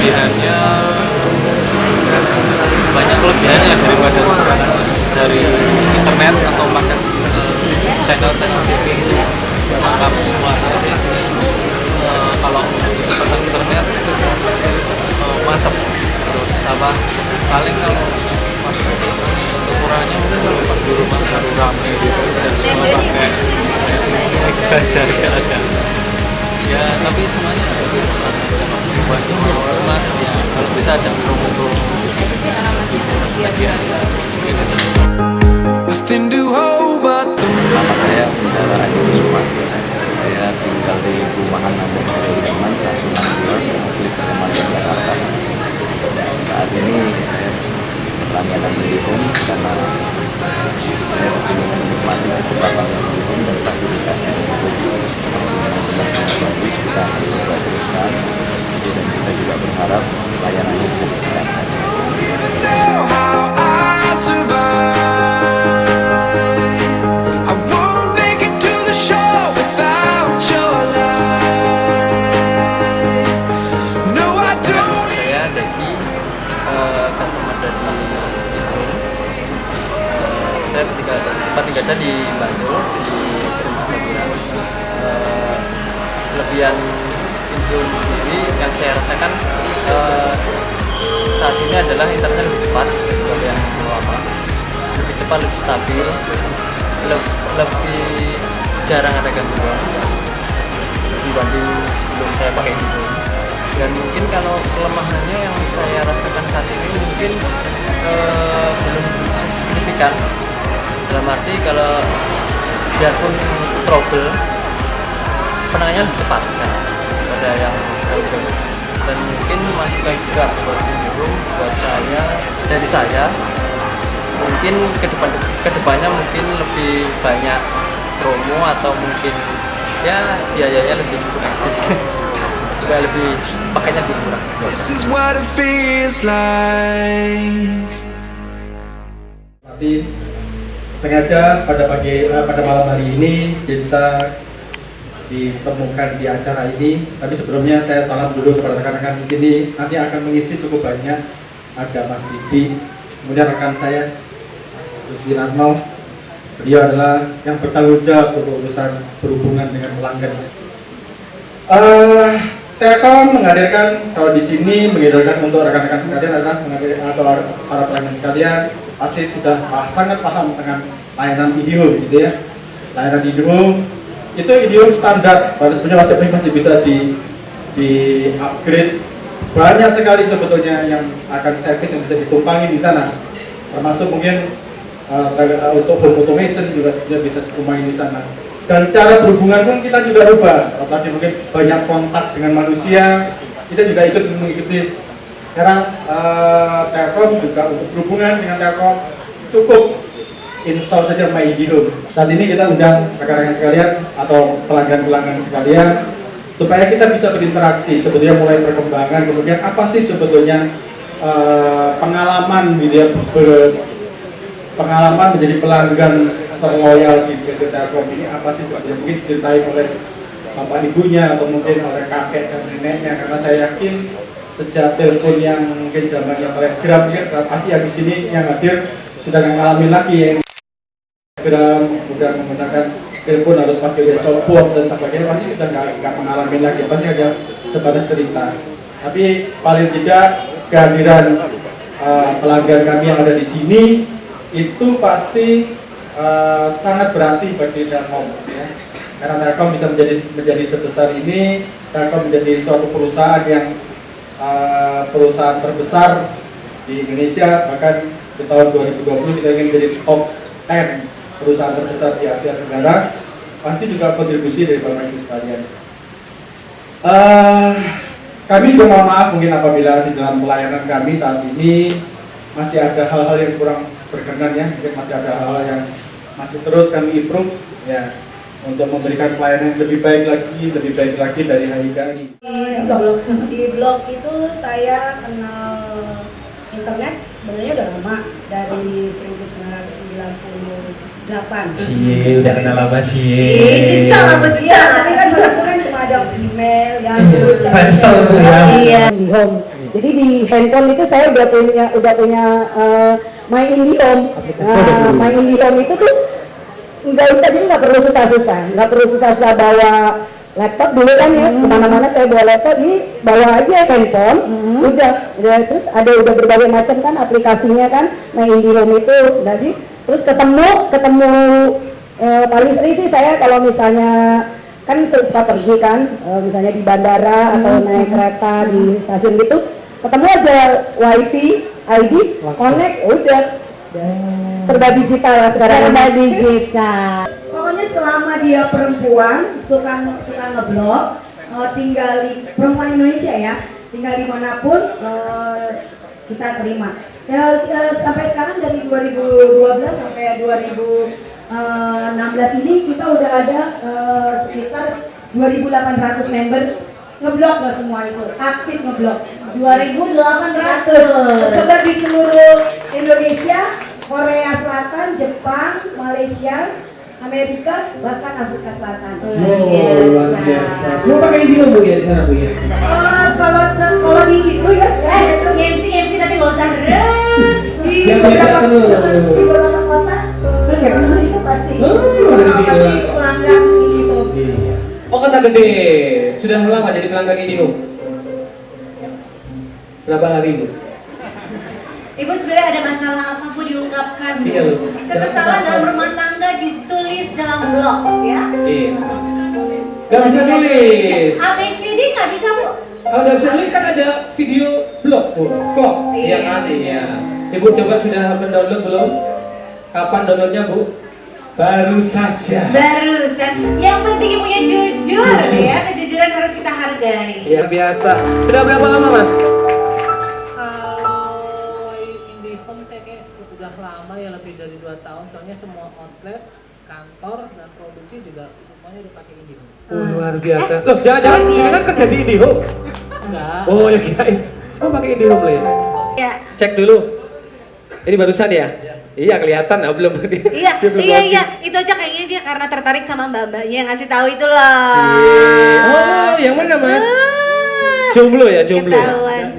kelebihannya banyak kelebihannya daripada dari internet atau pakai channel-channel TV itu lengkap semuanya sih. Kalau kecepatan internet itu mantap. Terus apa paling kalau pas kekurangannya mungkin kalau pas di rumah baru rame gitu dan semua pakai aja ada ya, tapi semuanya buat rumah ya kalau bisa ada promo-promo hadiahnya gitu. Nama saya Bendara Aji Kusuma. Saya tinggal di perumahan Nambang Sudirman 162 Flix Kemanggiran Jakarta. Saat ini saya langganan IndiHome karena saya ingin menikmati kecepatan IndiHome dan fasilitasnya untuk bagus kita coba teruskan, dan kita juga berharap layanannya bisa ditingkatkan. Saya tinggal di Bandung, kelebihan Indihome sendiri yang saya rasakan saat ini adalah internetnya lebih cepat dari yang lama, lebih cepat, lebih stabil, lebih jarang ada gangguan dibanding sebelum saya pakai Indihome. Dan mungkin kalau kelemahannya yang saya rasakan saat ini mungkin belum signifikan. Dalam arti kalau biarpun trouble penanganannya lebih cepat sekarang pada yang trouble, dan mungkin masukan juga buat Indihome buat saya, dari saya mungkin kedepannya mungkin lebih banyak promo atau mungkin ya biayanya lebih sedikit supaya lebih pakainya lebih murah. Tapi sengaja pada malam hari ini kita ditemukan di acara ini. Tapi sebelumnya saya salam dulu kepada rekan-rekan di sini. Nanti akan mengisi cukup banyak. Ada Mas Bibi, kemudian rekan saya Mas Rusdiratmo. Beliau adalah yang bertanggung jawab untuk urusan berhubungan dengan pelanggan. Telkom menghadirkan kalau di sini menghadirkan untuk rekan-rekan sekalian adalah atau para pelanggan sekalian pasti sudah sangat paham dengan layanan Indihome gitu ya. Layanan Indihome itu Indihome standar, pada sebenarnya masih bisa di upgrade. Banyak sekali sebetulnya yang akan servis yang bisa ditumpangi di sana, termasuk mungkin untuk home automation juga sebenarnya bisa ditumpangi di sana. Dan cara berhubungan pun kita juga rubah. Kalau tadi mungkin banyak kontak dengan manusia, kita juga ikut mengikuti. Sekarang Telkom juga untuk berhubungan dengan Telkom cukup install saja My Indihome. Saat ini kita undang rekan-rekan sekalian atau pelanggan-pelanggan sekalian supaya kita bisa berinteraksi sebetulnya mulai perkembangan, kemudian apa sih sebetulnya pengalaman gitu ya, pengalaman menjadi pelanggan terloyal di PT Telkom ini apa sih sebetulnya, mungkin diceritain oleh bapak ibunya atau mungkin oleh kakek dan neneknya, karena saya yakin sejak telepon yang mungkin zamannya telegram ya, pasti yang di sini yang hadir sudah ngalamin lagi ya, telegram udah menggunakan telepon harus pakai support dan sebagainya, pasti sudah nggak mengalami lagi, pasti ada sebatas cerita. Tapi paling tidak kehadiran pelanggan kami yang ada di sini itu pasti sangat berarti bagi Telkom ya. Karena Telkom bisa menjadi sebesar ini, Telkom menjadi suatu perusahaan yang perusahaan terbesar di Indonesia, bahkan di tahun 2020 kita ingin menjadi top 10 perusahaan terbesar di Asia Tenggara. Pasti juga kontribusi dari Bapak Ibu sekalian. Kami juga mohon maaf mungkin apabila di dalam pelayanan kami saat ini masih ada hal-hal yang kurang berkenan ya, mungkin masih ada hal-hal yang masih terus kami improve ya, untuk memberikan pelayanan yang lebih baik lagi dari HIKI. Di blog itu saya kenal internet sebenarnya udah lama, dari 1998. Cie, udah kenal lama Cie. Cinta lama cinta, tapi kan waktu itu kan cuma ada email, Yahoo, Install ya. Indihome. Jadi di handphone itu saya udah punya My IndiHome. Nah, My IndiHome itu tuh nggak perlu susah-susah bawa laptop dulu kan ya, kemana-mana saya bawa laptop, ini bawa aja handphone, udah terus udah berbagai macam kan aplikasinya kan, My IndiHome itu, jadi terus ketemu paling sering sih saya kalau misalnya kan suka pergi kan, misalnya di bandara atau naik kereta di stasiun gitu, ketemu aja wifi, ID, connect, udah serba digital lah sekarang. Serba digital. Pokoknya selama dia perempuan suka ngeblog, perempuan Indonesia ya, tinggal dimanapun kita terima. Sampai sekarang dari 2012 sampai 2016 ini kita udah ada sekitar 2.800 member ngeblog lah semua itu, aktif ngeblog. 2.800 tersebar di seluruh Indonesia, Korea Selatan, Jepang, Malaysia, Amerika, bahkan Afrika Selatan. Luar biasa. Semua pakai IndiHome Bu ya di sana Bu ya? Kalau di gitu ya, MC tapi gak usah terus. di beberapa kota, teman-teman itu pasti pelanggan IndiHome. Oh, Kota Gede. Sudah lama jadi pelanggan IndiHome? Berapa hari Bu? Ibu sebenarnya ada masalah apa Bu diungkapkan? Iya, Bu. Kekesalan dalam rumah tangga ditulis dalam blog ya? Iya. Gak bisa nulis. ABCD nggak bisa Bu? Kalau gak bisa nulis kan ada video blog Bu, vlog. Iya kan? Iya. Ibu coba sudah mendownload belum? Kapan downloadnya Bu? Baru saja. Yang penting ibunya jujur ya, kejujuran harus kita hargai. Iya biasa. Sudah berapa lama Mas? Kalau IndiHome saya kayak sudah lama ya, lebih dari 2 tahun. Soalnya semua outlet, kantor dan produksi juga semuanya udah pakai IndiHome. Luar biasa. Loh, jangan-jangan ini kan kerja di IndiHome? Enggak. Oh ya kirain. Semua pakai IndiHome lah ya? Ya. Cek dulu. Ini barusan ya? Iya kelihatan, belum Iya, itu aja kayaknya dia karena tertarik sama mbak-mbaknya yang ngasih tahu itu loh. Oh, yang mana Mas? Jomblo ya, jomblo. Ketahuan.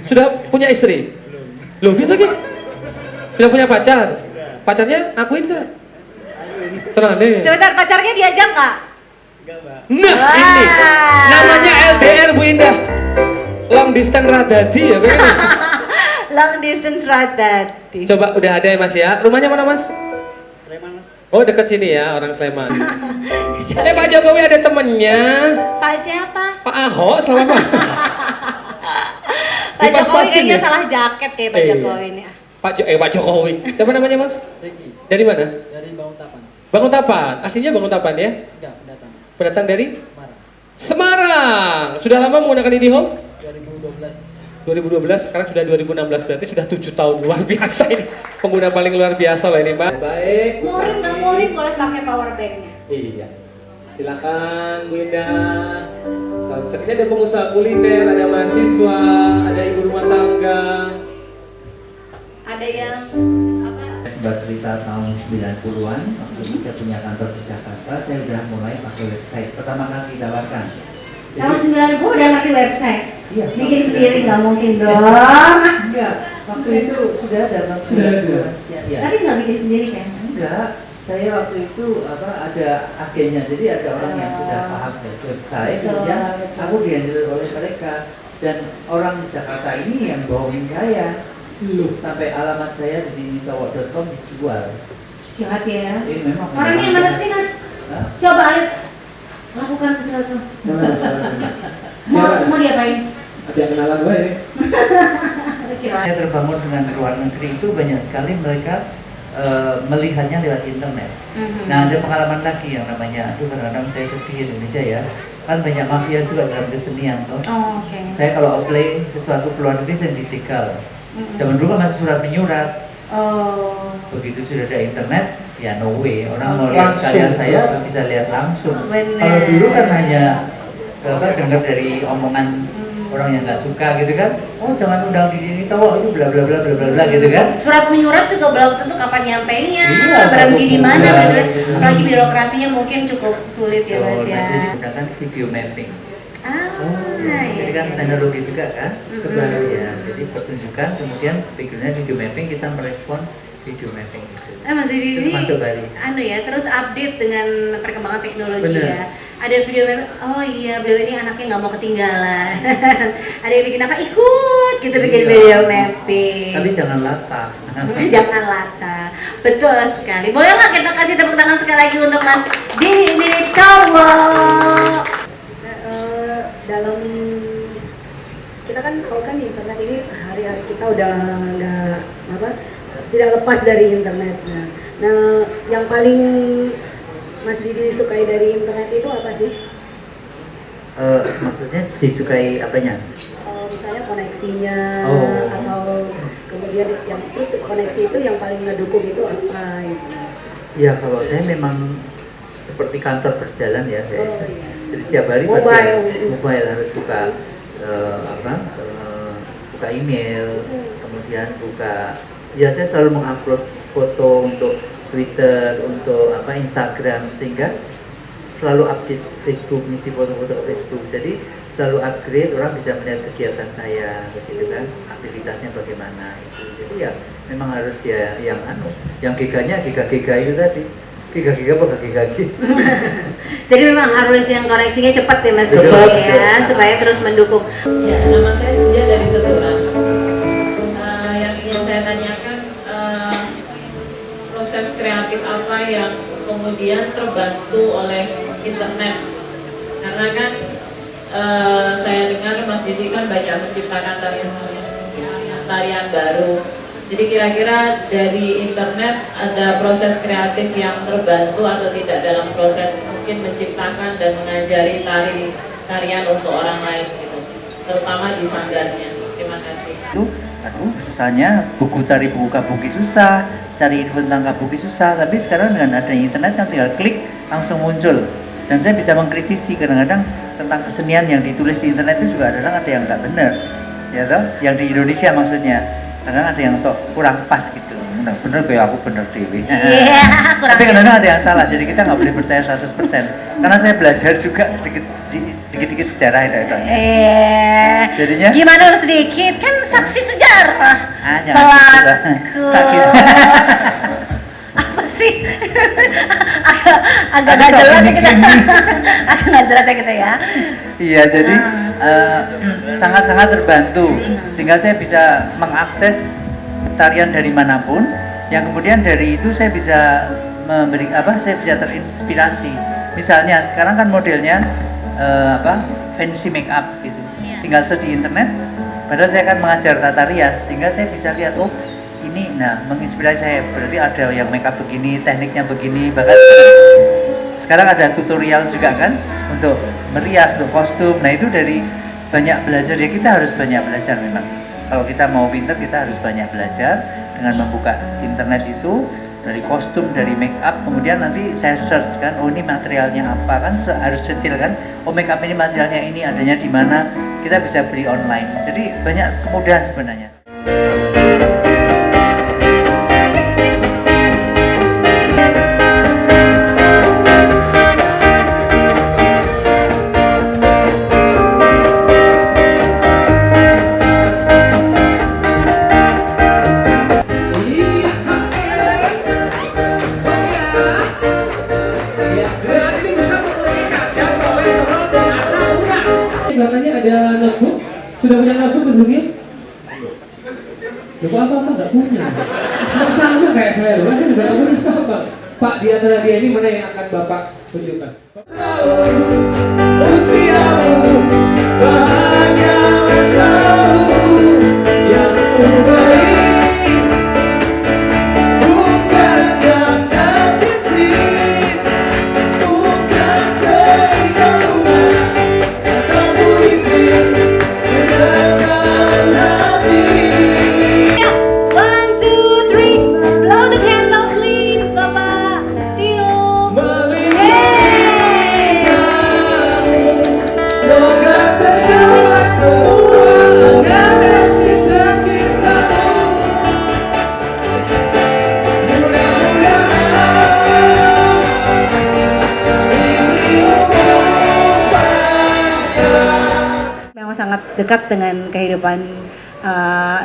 Sudah punya istri? Belum. Itu lagi? Sudah punya pacar? Pacarnya akuin nggak? Tenang deh. Sebentar, pacarnya diajak nggak? Nah, ini namanya LDR Bu Indah. Long distance radadi ya kayaknya. Long distance radati. Coba udah ada ya Mas ya. Rumahnya mana Mas? Sleman Mas. Oh dekat sini ya, orang Sleman. Pak Jokowi ada temennya. Pak siapa? Pak Ahok selama. Pak Jokowi kayaknya salah jaket kayak Pak Jokowi ini. Pak Jokowi. Siapa namanya Mas? Ricky. Dari mana? Dari Banguntapan. Banguntapan. Aslinya Banguntapan ya? Enggak, pendatang. Pendatang dari? Semarang. Semarang. Sudah lama menggunakan IndiHome? 2012. 2012, sekarang sudah 2016, berarti sudah 7 tahun. Luar biasa ini. Pengguna paling luar biasa loh ini Mbak. Baik. Murim boleh pakai power banknya. Iya. Silakan Bu Indah. Cocok. Ini ada pengusaha kuliner, ada mahasiswa, ada ibu rumah tangga. Ada yang apa? Bercerita tahun 90-an, waktu itu saya punya kantor di Jakarta, saya udah mulai pakai website. Pertama kali ditawarkan. Tahun 90 udah ngerti website. Iya. Bikin sendiri nggak mungkin dong. Enggak, waktu itu sudah ada. Ya. Tapi nggak bikin sendiri kan? Enggak, saya waktu itu ada agennya, jadi ada orang yang sudah paham website, kemudian aku dihandle oleh mereka, dan orang Jakarta ini yang bohongin saya. Sampai alamat saya di nitawak.com dijual. Jahat ya. Memang. Orangnya mana sih Mas? Coba lihat. Lakukan sesuatu. Mau diapain? Ada yang kenalan gue ya? Saya terbangun dengan luar negeri itu banyak sekali mereka melihatnya lewat internet. Nah ada pengalaman lagi yang namanya, kadang-kadang saya sedih Indonesia ya, kan banyak mafia juga dalam kesenian toh. Oh, okay. Saya kalau apply sesuatu ke luar negeri saya dicegal. Zaman dulu kan masih surat menyurat. Oh. Begitu sudah ada internet, ya no way orang mau lihat karya saya bisa lihat langsung. Kalau dulu kan hanya dengar dari omongan orang yang nggak suka gitu kan, oh jangan undang di tahu itu bla bla bla bla bla gitu kan. Surat menyurat juga belum tentu kapan nyampainya, Iya, berhenti di mana, gitu. apalagi birokrasinya mungkin cukup sulit ya Mas ya. Nah, jadi gunakan video mapping. Ah. Jadi kan teknologi juga kan. Terbaru. Ya, jadi pertunjukan kemudian backgroundnya video mapping, kita merespon video mapping itu. Mas Didi Itu ini masuk Bali. terus update dengan perkembangan teknologi Bener. ya. Ada video mapping, oh iya beliau ini anaknya nggak mau ketinggalan. Ada yang bikin apa ikut gitu bikin Iya. video mapping. Tapi jangan latah. Jangan latah. Betul sekali. Boleh nggak kita kasih tepuk tangan sekali lagi untuk Mas Didi Towo? Dalam kita kan tahu kan internet ini hari-hari kita udah nggak tidak lepas dari internet. Nah, yang paling Mas Didi sukai dari internet itu apa sih? Maksudnya disukai apanya? Misalnya koneksinya Oh. atau kemudian yang terus koneksi itu yang paling ngedukung itu apa gitu. Ya kalau saya memang seperti kantor berjalan ya, saya. Oh, iya. Jadi setiap hari pasti Mobile. harus mobile, harus buka buka email, kemudian buka. Ya saya selalu mengupload foto untuk Twitter, untuk Instagram, sehingga selalu update Facebook, ngisi foto-foto ke Facebook. Jadi selalu upgrade, orang bisa melihat kegiatan saya, begitu kan, aktivitasnya bagaimana itu. Jadi ya memang harus ya yang giganya giga-giga itu tadi. Giga-giga apa giga-giga? Jadi memang harus yang koneksinya cepat ya Mas Betul, Didi ya, betul. supaya terus mendukung. Ya, nama saya Senja dari Seturan. Yang ingin saya tanyakan, proses kreatif apa yang kemudian terbantu oleh internet? Karena kan saya dengar Mas Didi kan banyak menciptakan tarian baru. Jadi kira-kira dari internet ada proses kreatif yang terbantu atau tidak dalam proses mungkin menciptakan dan mengajari tarian untuk orang lain gitu, terutama di sanggarnya. Terima kasih. Itu, susahnya cari buku kabuki susah, cari info tentang kabuki susah. Tapi sekarang dengan adanya internet kan tinggal klik langsung muncul. Dan saya bisa mengkritisi kadang-kadang tentang kesenian yang ditulis di internet itu juga kadang ada yang nggak benar, ya toh? Yang di Indonesia maksudnya. Kadang ada yang sok kurang pas gitu. Nah, bener kayak aku bener dewi. Tapi kadang-kadang ada yang salah, jadi kita nggak boleh percaya 100%. Karena saya belajar juga sedikit-sedikit sejarah itu. Jadinya Gimana sedikit kan saksi sejarah. jangan gitu lah. Tak gitu. Apa sih? agak nggak jelas ya kita. Agak nggak jelas ya kita ya. Iya, jadi sangat-sangat terbantu sehingga saya bisa mengakses tarian dari manapun. Yang kemudian dari itu saya bisa saya bisa terinspirasi. Misalnya sekarang kan modelnya fancy make up gitu. Tinggal search di internet. Padahal saya akan mengajar tata rias sehingga saya bisa lihat ini menginspirasi saya. Berarti ada yang make up begini, tekniknya begini, bahkan sekarang ada tutorial juga kan untuk merias, untuk kostum. Nah itu dari banyak belajar ya, kita harus banyak belajar memang. Kalau kita mau pinter kita harus banyak belajar dengan membuka internet itu, dari kostum, dari make up, kemudian nanti saya search kan, ini materialnya apa kan, harus detail kan, make up ini materialnya ini adanya di mana, kita bisa beli online. Jadi banyak kemudahan sebenarnya. Belakangnya ada notebook. Sudah punya notebook sebelumnya? Lupa apa-apa nggak punya. Nggak sama kayak saya loh. Saya juga nggak punya apa-apa. Pak, di antara dia ini mana yang akan Bapak tunjukkan? Usiamu bahagialah selalu yang terbaik. Bukan janda cincin, bukan seikat bunga. One, two, three, blow the candle please, Bapak Tio. Semoga terjadi dekat dengan kehidupan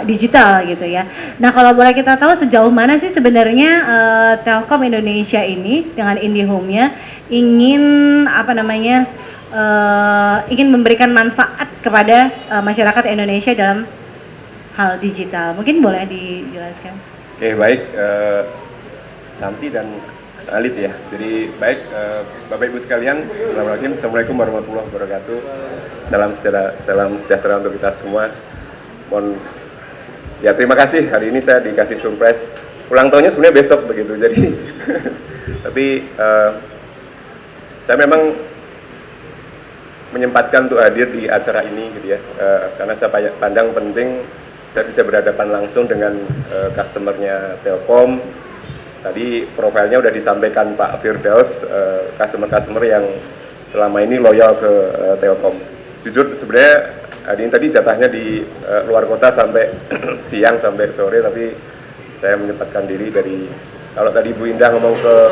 digital gitu ya. Nah, kalau boleh kita tahu sejauh mana sih sebenarnya Telkom Indonesia ini dengan IndiHome-nya ingin ingin memberikan manfaat kepada masyarakat Indonesia dalam hal digital. Mungkin boleh dijelaskan. Oke, baik, Santi dan Alit ya. Jadi baik, Bapak Ibu sekalian, Assalamualaikum warahmatullahi wabarakatuh. Salam sejahtera untuk kita semua. Mohon ya, terima kasih, hari ini saya dikasih surprise. Ulang tahunnya sebenarnya besok begitu. Jadi tapi saya memang menyempatkan untuk hadir di acara ini gitu ya. Karena saya pandang penting saya bisa berhadapan langsung dengan customernya Telkom. Tadi profilnya udah disampaikan Pak Firdaus, customer yang selama ini loyal ke Telkom. Jujur sebenarnya hari ini tadi jatahnya di luar kota sampai siang sampai sore, tapi saya menyempatkan diri dari, kalau tadi Bu Indah ngomong ke